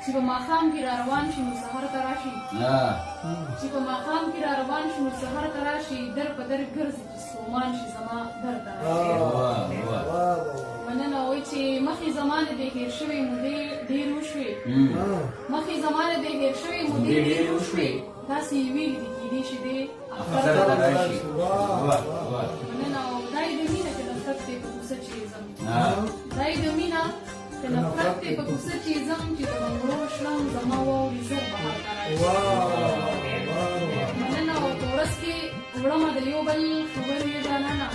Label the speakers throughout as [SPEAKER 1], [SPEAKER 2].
[SPEAKER 1] چې په ماښام کې را روان شي نو سحر ته راشي چې په ماښام کې را روان شي نو سحر ته راشي در په در ګرځي چې ستومان شي زما در ته راشي مننه وایي چې مخکې زمانې دې هېر شوې مودې ډېر وشوې مخکې زمانې دې هېر شوې مودې ډېر وشوې داسې یې ویلي دي کېدای شي دې اختر ته راشي مننه او دا یې د مینه که نفرت دی په کوڅه چې ځم دا یې د مینه که نفرت دی په کوڅه چې ځم چې د بنګړو شلم زما واوري زر بهار ته راشي مننه او په ورځ کې وړمه د یو بل خبرې جانانه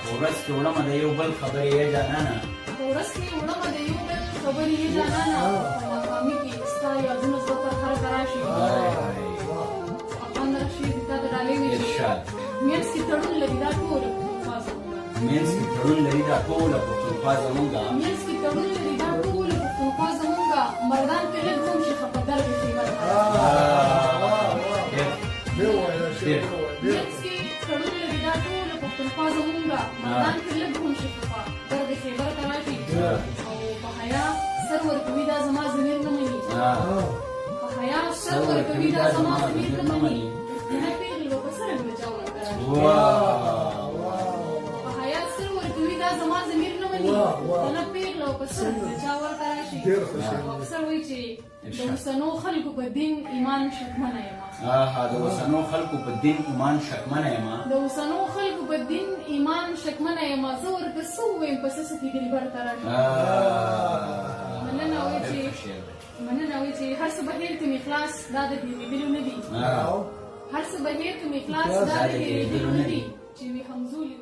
[SPEAKER 2] په ورځ کې وړمه د یو بل خبرې جانانه
[SPEAKER 1] په ورځ کې وړمه د یو بل خبرې جانانه په ناکامي کې ستا یادونه زړه پر هر ته راشي افغان رشید تا د ډالۍ
[SPEAKER 2] ارشاد
[SPEAKER 1] منځ کې تړون لري دا ټوله پښتونخوا زموږه
[SPEAKER 2] منځ کې تړون لري دا ټوله پښتونخوا زموږه
[SPEAKER 1] منځ کې تړون لري دا ټوله پښتونخوا زموږه مردان کې لږ هم شي خفه در د خیبر منځ کې تړون لري دا ټوله پښتونخوا زموږه مردان کې لږ هم شي خفه در د خیبر ته راشي او په حیا سر ورکوي دا زما ضمیر نه مني په حیا سر ورکوي دا زما ضمیر نه مني نه پیغلې به په څرنګه چا ورته راشي په حیا سر ورکوي دا زما ضمیر نه مني نه پیغله به په څرنګه چا ورته راشي اکثر وایي چې د اوسنو خلکو په دین ایمان شکمنه یم
[SPEAKER 2] د اوسنو خلکو په دین ایمان شکمنه یم
[SPEAKER 1] د اوسنو خلکو په دین ایمان شکمنه یم زه ورته څه ووایم په څه څه کې دلبر ته راشي مننه وایي چې هر څه بهیر کې مې خلاص دا د هېرېدلو نه دي هر څه بهیر کې مې خلاص دا د هېرېدلو نه دي چې وي همزولي